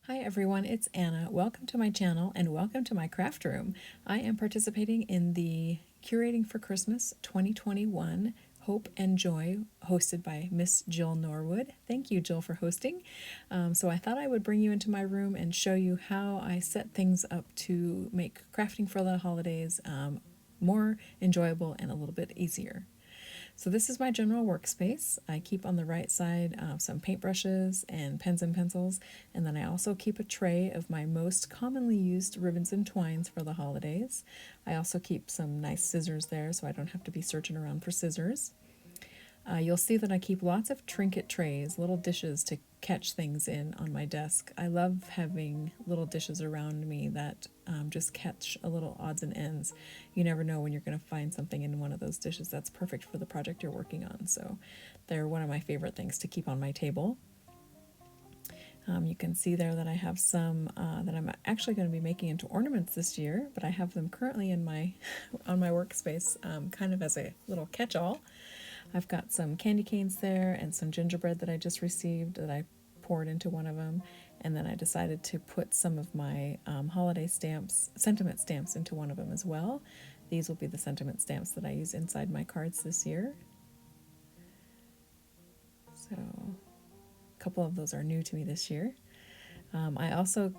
Hi everyone, it's Anna. Welcome to my channel and welcome to my craft room. I am participating in the Curating for Christmas 2021 Hope and Joy hosted by Miss Jill Norwood. Thank you, Jill, for hosting. So I thought I would bring you into my room and show you how I set things up to make crafting for the holidays more enjoyable and a little bit easier. So this is my general workspace. I keep on the right side some paintbrushes and pens and pencils, and then I also keep a tray of my most commonly used ribbons and twines for the holidays. I also keep some nice scissors there so I don't have to be searching around for scissors. You'll see that I keep lots of trinket trays, little dishes to catch things in on my desk. I love having little dishes around me that just catch a little odds and ends. You never know when you're going to find something in one of those dishes that's perfect for the project you're working on. So they're one of my favorite things to keep on my table. You can see there that I have some that I'm actually going to be making into ornaments this year, but I have them currently in my on my workspace, kind of as a little catch-all. I've got some candy canes there and some gingerbread that I just received that I poured into one of them, and then I decided to put some of my holiday stamps, sentiment stamps, into one of them as well. These will be the sentiment stamps that I use inside my cards this year. So a couple of those are new to me this year. I also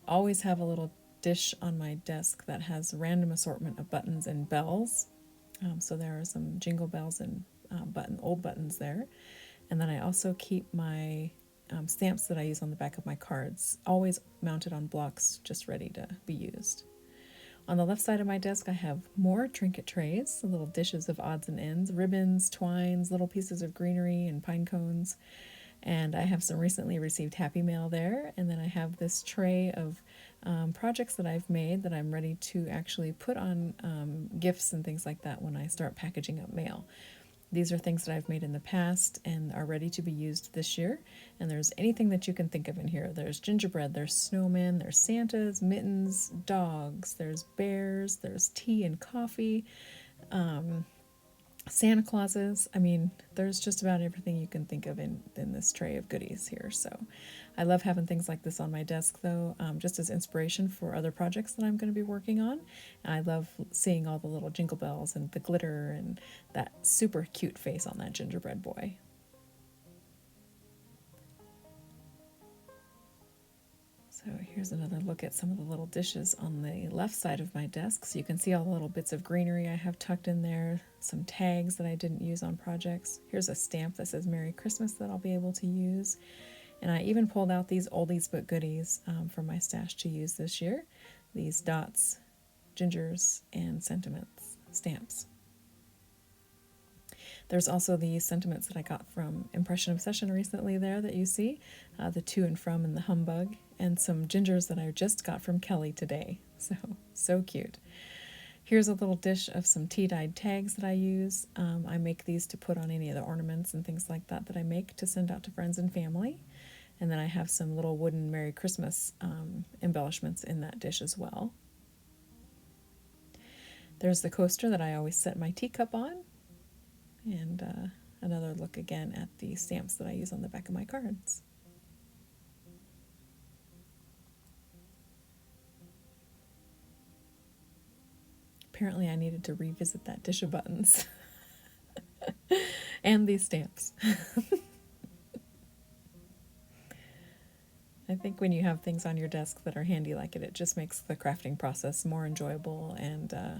always have a little dish on my desk that has a random assortment of buttons and bells. So there are some jingle bells and old buttons there. And then I also keep my stamps that I use on the back of my cards always mounted on blocks, just ready to be used. On the left side of my desk, I have more trinket trays, little dishes of odds and ends, ribbons, twines, little pieces of greenery, and pine cones. And I have some recently received Happy Mail there. And then I have this tray of projects that I've made that I'm ready to actually put on gifts and things like that when I start packaging up mail. These are things that I've made in the past and are ready to be used this year. And there's anything that you can think of in here. There's gingerbread, there's snowmen, there's Santas, mittens, dogs, there's bears, there's tea and coffee, Santa Clauses. I mean, there's just about everything you can think of in this tray of goodies here. So I love having things like this on my desk, though, just as inspiration for other projects that I'm going to be working on. And I love seeing all the little jingle bells and the glitter and that super cute face on that gingerbread boy. So here's another look at some of the little dishes on the left side of my desk. So you can see all the little bits of greenery I have tucked in there, some tags that I didn't use on projects. Here's a stamp that says Merry Christmas that I'll be able to use. And I even pulled out these oldies but goodies from my stash to use this year. These dots, gingers, and sentiments stamps. There's also the sentiments that I got from Impression Obsession recently there that you see, the to and from and the humbug, and some gingers that I just got from Kelly today. So cute. Here's a little dish of some tea-dyed tags that I use. I make these to put on any of the ornaments and things like that I make to send out to friends and family. And then I have some little wooden Merry Christmas embellishments in that dish as well. There's the coaster that I always set my teacup on. And another look again at the stamps that I use on the back of my cards. Apparently I needed to revisit that dish of buttons and these stamps. I think when you have things on your desk that are handy like it just makes the crafting process more enjoyable, and I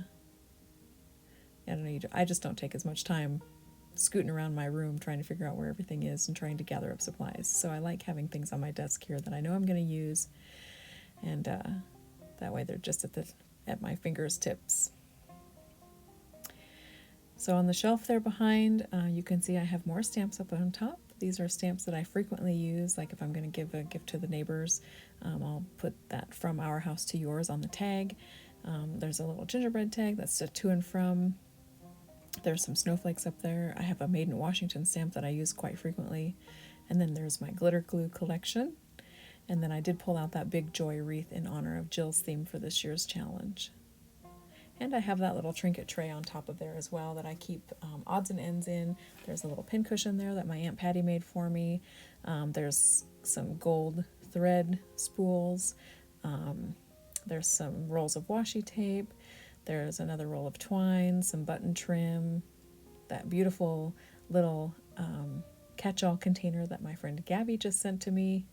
don't know, I just don't take as much time scooting around my room trying to figure out where everything is and trying to gather up supplies. So I like having things on my desk here that I know I'm going to use, and that way they're just at my fingers' tips. So on the shelf there behind, you can see I have more stamps up on top. These are stamps that I frequently use, like if I'm going to give a gift to the neighbors, I'll put that from our house to yours on the tag. There's a little gingerbread tag that's a to and from. There's some snowflakes up there. I have a Made in Washington stamp that I use quite frequently. And then there's my glitter glue collection. And then I did pull out that big joy wreath in honor of Jill's theme for this year's challenge. And I have that little trinket tray on top of there as well that I keep odds and ends in. There's a little pincushion there that my Aunt Patty made for me. There's some gold thread spools. There's some rolls of washi tape. There's another roll of twine, some button trim, that beautiful little catch-all container that my friend Gabby just sent to me.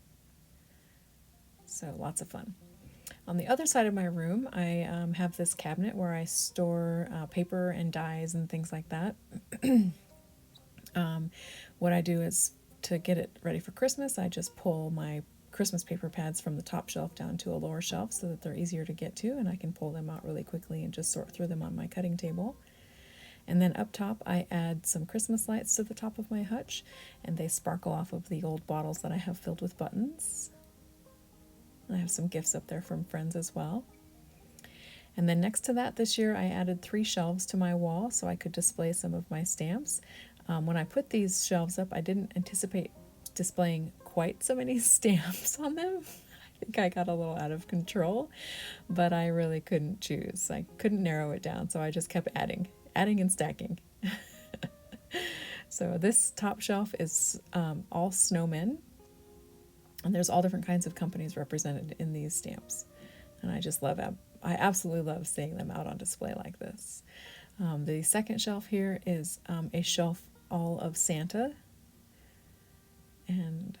So lots of fun. On the other side of my room, I have this cabinet where I store paper and dyes and things like that. What I do is, to get it ready for Christmas, I just pull my Christmas paper pads from the top shelf down to a lower shelf so that they're easier to get to, and I can pull them out really quickly and just sort through them on my cutting table. And then up top, I add some Christmas lights to the top of my hutch, and they sparkle off of the old bottles that I have filled with buttons. I have some gifts up there from friends as well. And then next to that, this year, I added 3 shelves to my wall so I could display some of my stamps. When I put these shelves up, I didn't anticipate displaying quite so many stamps on them. I think I got a little out of control, but I really couldn't choose. I couldn't narrow it down, so I just kept adding and stacking. So this top shelf is all snowmen, and there's all different kinds of companies represented in these stamps. And I just love, I absolutely love seeing them out on display like this. The second shelf here is a shelf all of Santa. And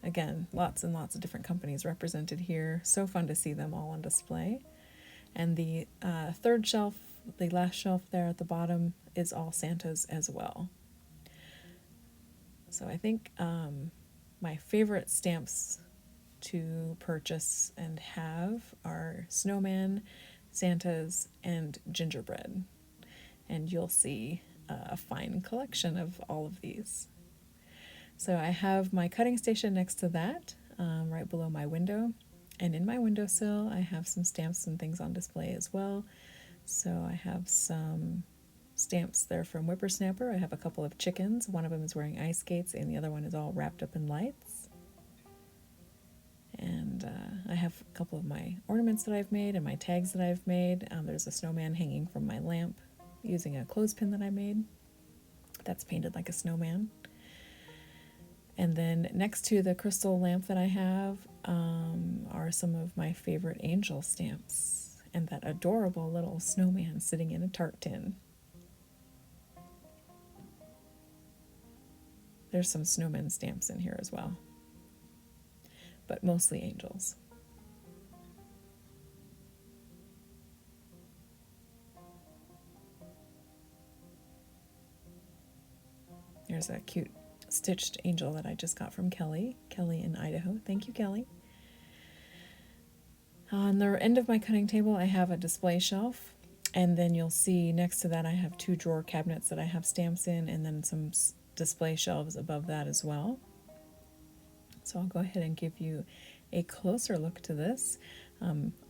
again, lots and lots of different companies represented here. So fun to see them all on display. And the third shelf, the last shelf there at the bottom, is all Santas as well. So I think my favorite stamps to purchase and have are snowman, Santas, and gingerbread. And you'll see a fine collection of all of these. So I have my cutting station next to that, right below my window. And in my windowsill, I have some stamps and things on display as well. So I have some stamps there from Whippersnapper. I have a couple of chickens. One of them is wearing ice skates, and the other one is all wrapped up in lights. And I have a couple of my ornaments that I've made and my tags that I've made. There's a snowman hanging from my lamp using a clothespin that I made. That's painted like a snowman. And then next to the crystal lamp that I have are some of my favorite angel stamps and that adorable little snowman sitting in a tart tin. There's some snowman stamps in here as well, but mostly angels. There's a cute stitched angel that I just got from Kelly in Idaho. Thank you, Kelly. On the end of my cutting table, I have a display shelf, and then you'll see next to that I have 2 drawer cabinets that I have stamps in, and then some display shelves above that as well. So I'll go ahead and give you a closer look to this.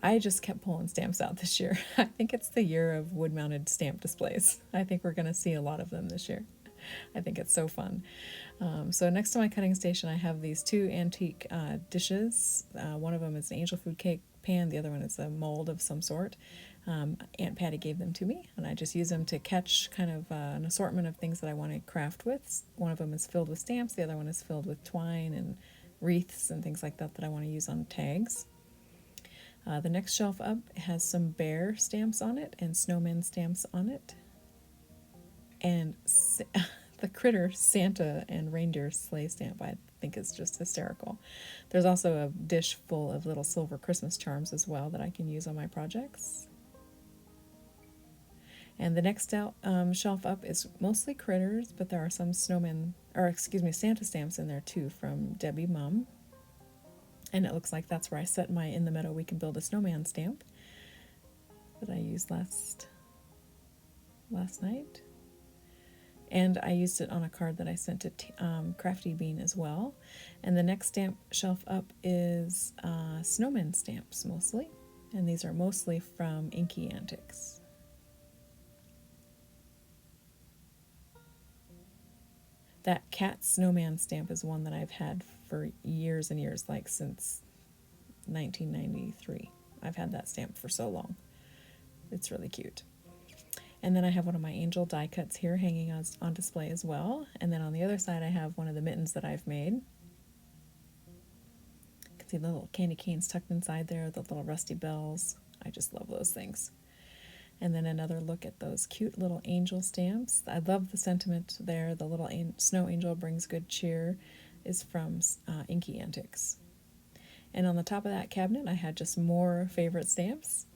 I just kept pulling stamps out this year. I think it's the year of wood-mounted stamp displays. I think we're going to see a lot of them this year. I think it's so fun. So next to my cutting station, I have these 2 antique dishes. One of them is an angel food cake pan. The other one is a mold of some sort. Aunt Patty gave them to me, and I just use them to catch kind of an assortment of things that I want to craft with. One of them is filled with stamps. The other one is filled with twine and wreaths and things like that that I want to use on tags. The next shelf up has some bear stamps on it and snowman stamps on it. And the critter Santa and reindeer sleigh stamp I think is just hysterical. There's also a dish full of little silver Christmas charms as well that I can use on my projects. And the next shelf up is mostly critters, but there are some Santa stamps in there too from Debbie Mum. And it looks like that's where I set my In the Meadow We Can Build a Snowman stamp that I used last night. And I used it on a card that I sent to Crafty Bean as well. And the next stamp shelf up is snowman stamps mostly. And these are mostly from Inky Antics. That cat snowman stamp is one that I've had for years and years, like since 1993. I've had that stamp for so long. It's really cute. And then I have one of my angel die cuts here hanging on display as well. And then on the other side I have one of the mittens that I've made. the little candy canes tucked inside there, the little rusty bells. I just love those things. And then another look at those cute little angel stamps. I love the sentiment there. The little snow angel brings good cheer is from Inky Antics. And on the top of that cabinet, I had just more favorite stamps.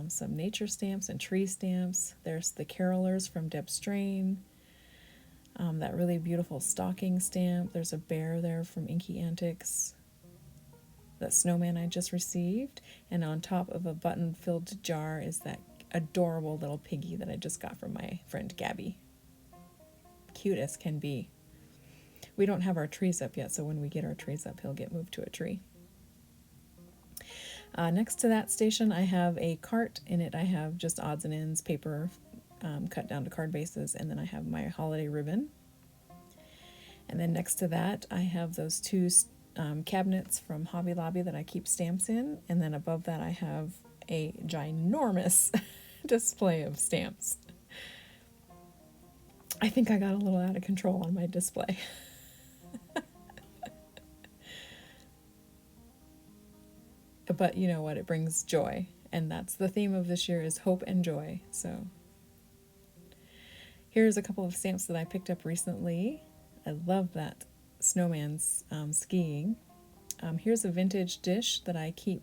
Some nature stamps and tree stamps. There's the Carolers from Deb Strain. That really beautiful stocking stamp. There's a bear there from Inky Antics. That snowman I just received. And on top of a button-filled jar is that adorable little piggy that I just got from my friend Gabby. Cute as can be. We don't have our trees up yet, so when we get our trees up, he'll get moved to a tree. Next to that station, I have a cart. In it, I have just odds and ends, paper cut down to card bases, and then I have my holiday ribbon. And then next to that, I have those two cabinets from Hobby Lobby that I keep stamps in, and then above that, I have a ginormous display of stamps. I think I got a little out of control on my display. But you know what? It brings joy. And that's the theme of this year is hope and joy. So here's a couple of stamps that I picked up recently. I love that snowman's skiing. Here's a vintage dish that I keep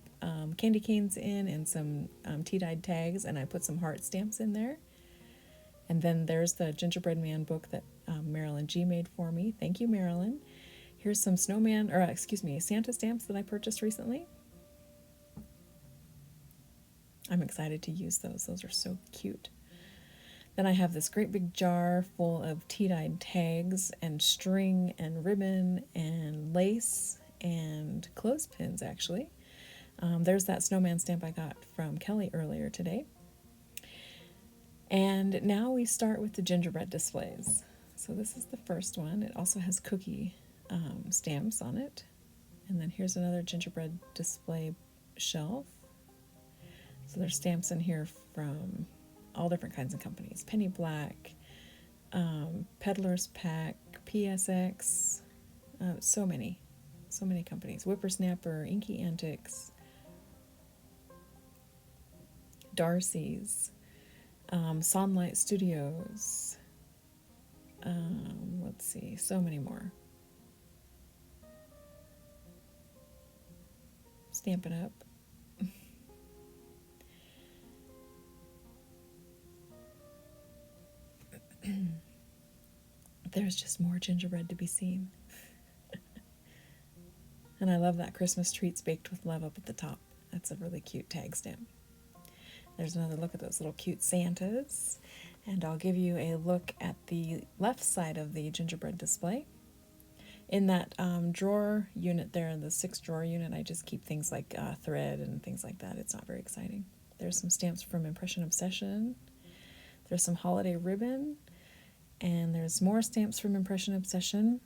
candy canes in and some tea-dyed tags, and I put some heart stamps in there. And then there's the Gingerbread Man book that Marilyn G made for me. Thank you, Marilyn. Here's some Santa stamps that I purchased recently. I'm excited to use those. Those are so cute. Then I have this great big jar full of tea-dyed tags and string and ribbon and lace and clothespins, actually. There's that snowman stamp I got from Kelly earlier today. And now we start with the gingerbread displays. So this is the first one. It also has cookie stamps on it. And then here's another gingerbread display shelf. So there's stamps in here from all different kinds of companies. Penny Black, Peddler's Pack, PSX, so many companies. Whippersnapper, Inky Antics, Darcy's, Sonlight Studios, let's see, so many more. Stampin' Up. There's just more gingerbread to be seen. And I love that Christmas treats baked with love up at the top. That's a really cute tag stamp. There's another look at those little cute Santas. And I'll give you a look at the left side of the gingerbread display. In that drawer unit there, the 6-drawer unit, I just keep things like thread and things like that. It's not very exciting. There's some stamps from Impression Obsession. There's some holiday ribbon. And there's more stamps from Impression Obsession.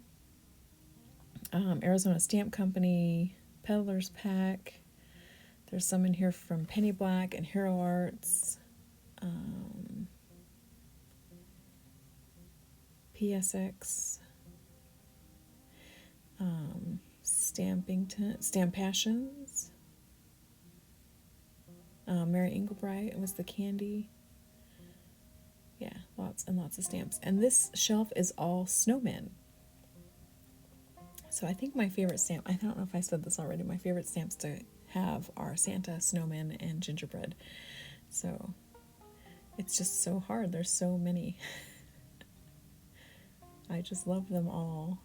Arizona Stamp Company, Peddler's Pack. There's some in here from Penny Black and Hero Arts. PSX. Stampassions. Mary Englebright was the candy. Yeah, lots and lots of stamps. And this shelf is all snowmen. So I think my favorite stamp, I don't know if I said this already, my favorite stamps to have are Santa, snowmen, and gingerbread. So it's just so hard. There's so many. I just love them all.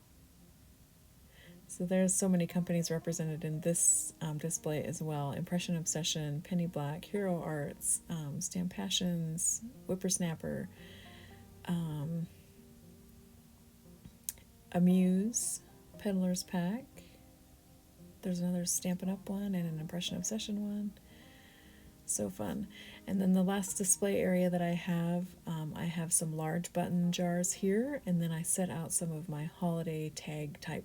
So there's so many companies represented in this display as well. Impression Obsession, Penny Black, Hero Arts, Stampassions, Whippersnapper, Amuse, Peddler's Pack. There's another Stampin' Up one and an Impression Obsession one. So fun. And then the last display area that I have some large button jars here, and then I set out some of my holiday tag type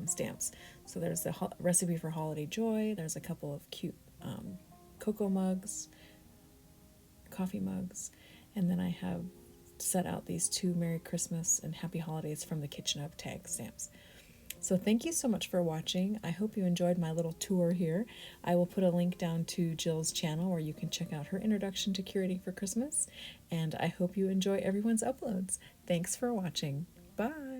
stamps. So there's the recipe for holiday joy. There's a couple of cute cocoa mugs, coffee mugs, and then I have set out these 2 Merry Christmas and Happy Holidays from the Kitchen Up tag stamps. So thank you so much for watching. I hope you enjoyed my little tour here. I will put a link down to Jill's channel where you can check out her introduction to curating for Christmas. And I hope you enjoy everyone's uploads. Thanks for watching. Bye.